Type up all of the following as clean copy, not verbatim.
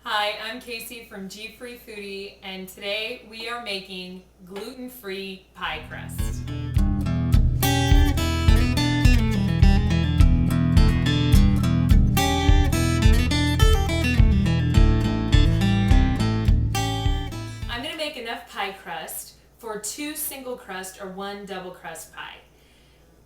Hi, I'm Casey from G-Free Foodie, and today we are making gluten-free pie crust. I'm going to make enough pie crust for 2 single crust or 1 double crust pie.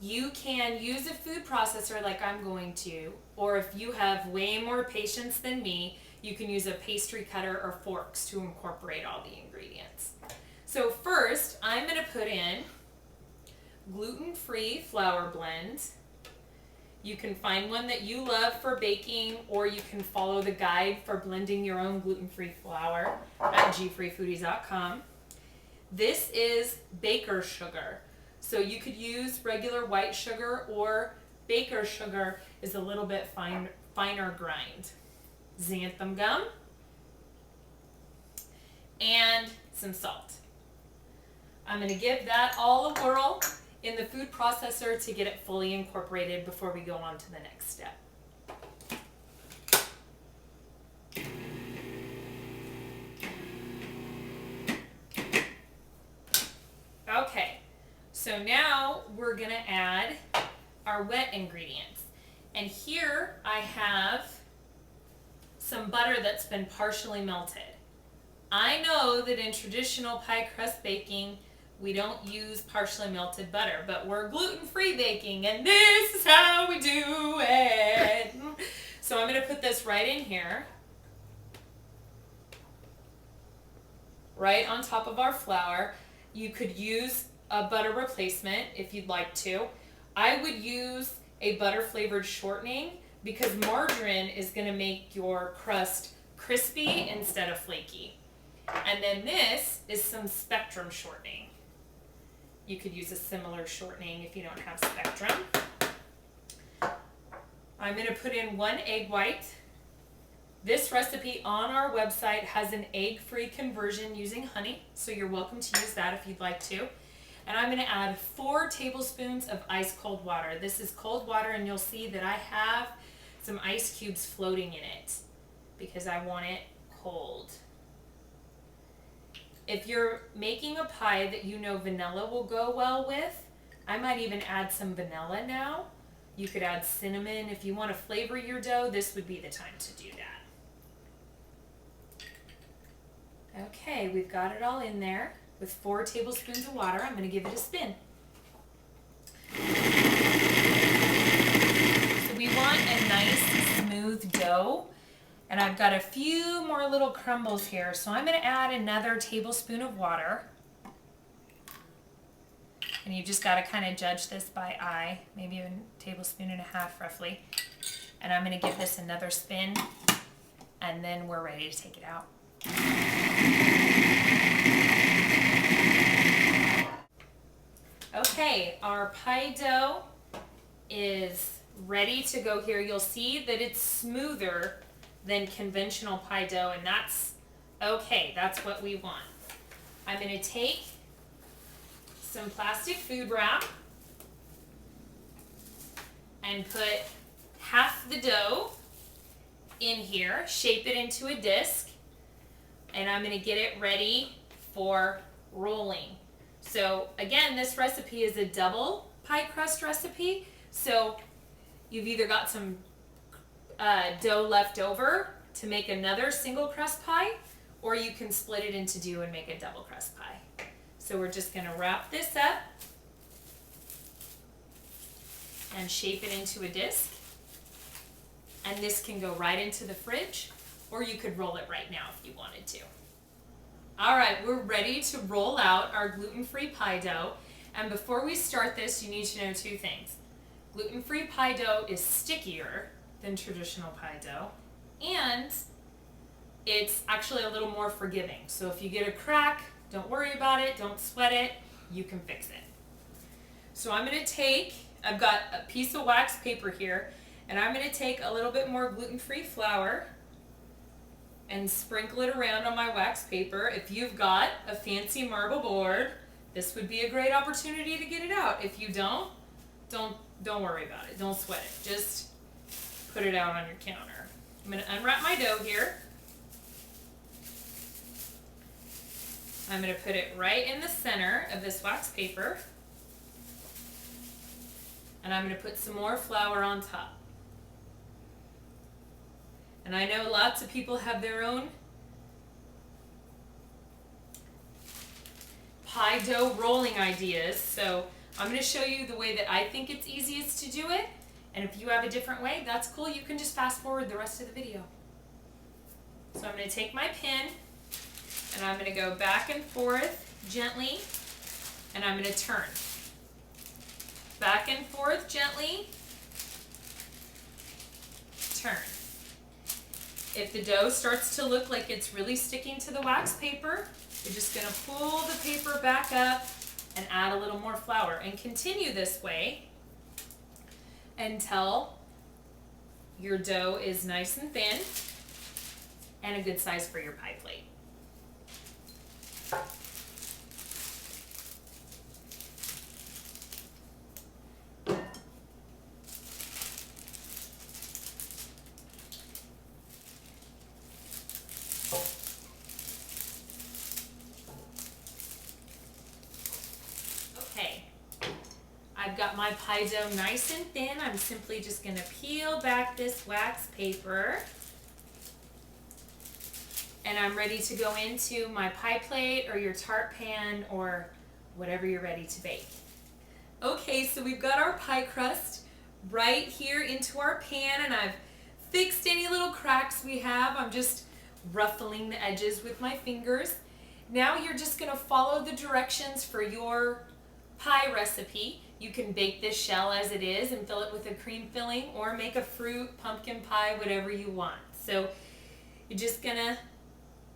You can use a food processor like I'm going to, or if you have way more patience than me, you can use a pastry cutter or forks to incorporate all the ingredients. So first, I'm going to put in gluten-free flour blend. You can find one that you love for baking, or you can follow the guide for blending your own gluten-free flour at gfreefoodies.com. This is baker's sugar. So you could use regular white sugar, or baker's sugar is a little bit finer grind. Xanthan gum and some salt. I'm going to give that all a whirl in the food processor to get it fully incorporated before we go on to the next step. Okay, so now we're going to add our wet ingredients. And here I have some butter that's been partially melted. I know that in traditional pie crust baking, we don't use partially melted butter, but we're gluten-free baking, and this is how we do it. So I'm going to put this right in here, right on top of our flour. You could use a butter replacement if you'd like to. I would use a butter-flavored shortening, because margarine is going to make your crust crispy instead of flaky. And then this is some Spectrum Shortening. You could use a similar shortening if you don't have Spectrum. I'm going to put in 1 egg white. This recipe on our website has an egg-free conversion using honey, so you're welcome to use that if you'd like to. And I'm going to add 4 tablespoons of ice cold water. This is cold water, and you'll see that I have some ice cubes floating in it because I want it cold. If you're making a pie that you know vanilla will go well with, I might even add some vanilla now. You could add cinnamon. If you want to flavor your dough, this would be the time to do that. Okay, we've got it all in there with 4 tablespoons of water. I'm going to give it a spin. We want a nice smooth dough, and I've got a few more little crumbles here, so I'm going to add another tablespoon of water, and you just got to kind of judge this by eye, maybe a tablespoon and a half roughly, and I'm going to give this another spin, and then we're ready to take it out. Okay, our pie dough is ready to go here. You'll see that it's smoother than conventional pie dough, and that's okay. That's what we want. I'm going to take some plastic food wrap and put half the dough in here, shape it into a disc, and I'm going to get it ready for rolling. So again, this recipe is a double pie crust recipe, so you've either got some dough left over to make another single crust pie, or you can split it into 2 and make a double crust pie. So we're just going to wrap this up and shape it into a disc. And this can go right into the fridge, or you could roll it right now if you wanted to. All right, we're ready to roll out our gluten-free pie dough. And before we start this, you need to know 2 things. Gluten-free pie dough is stickier than traditional pie dough, and it's actually a little more forgiving. So if you get a crack, don't worry about it, don't sweat it, you can fix it. So I'm going to take, I've got a piece of wax paper here, and I'm going to take a little bit more gluten-free flour and sprinkle it around on my wax paper. If you've got a fancy marble board, this would be a great opportunity to get it out. If you don't worry about it. Don't sweat it. Just put it out on your counter. I'm going to unwrap my dough here. I'm going to put it right in the center of this wax paper. And I'm going to put some more flour on top. And I know lots of people have their own pie dough rolling ideas, so I'm going to show you the way that I think it's easiest to do it. And if you have a different way, that's cool. You can just fast forward the rest of the video. So I'm going to take my pin and I'm going to go back and forth gently, and I'm going to turn. Back and forth gently, turn. If the dough starts to look like it's really sticking to the wax paper, you're just going to pull the paper back up and add a little more flour, and continue this way until your dough is nice and thin and a good size for your pie plate. Okay, I've got my pie dough nice and thin. I'm simply just going to peel back this wax paper. And I'm ready to go into my pie plate or your tart pan or whatever you're ready to bake. Okay, so we've got our pie crust right here into our pan, and I've fixed any little cracks we have. I'm just ruffling the edges with my fingers. Now you're just going to follow the directions for your pie recipe. You can bake this shell as it is and fill it with a cream filling, or make a fruit, pumpkin pie, whatever you want. So you're just going to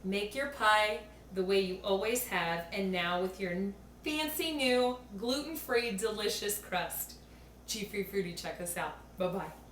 make your pie the way you always have, and now with your fancy new gluten-free delicious crust. G-Free Foodie, check us out. Bye-bye.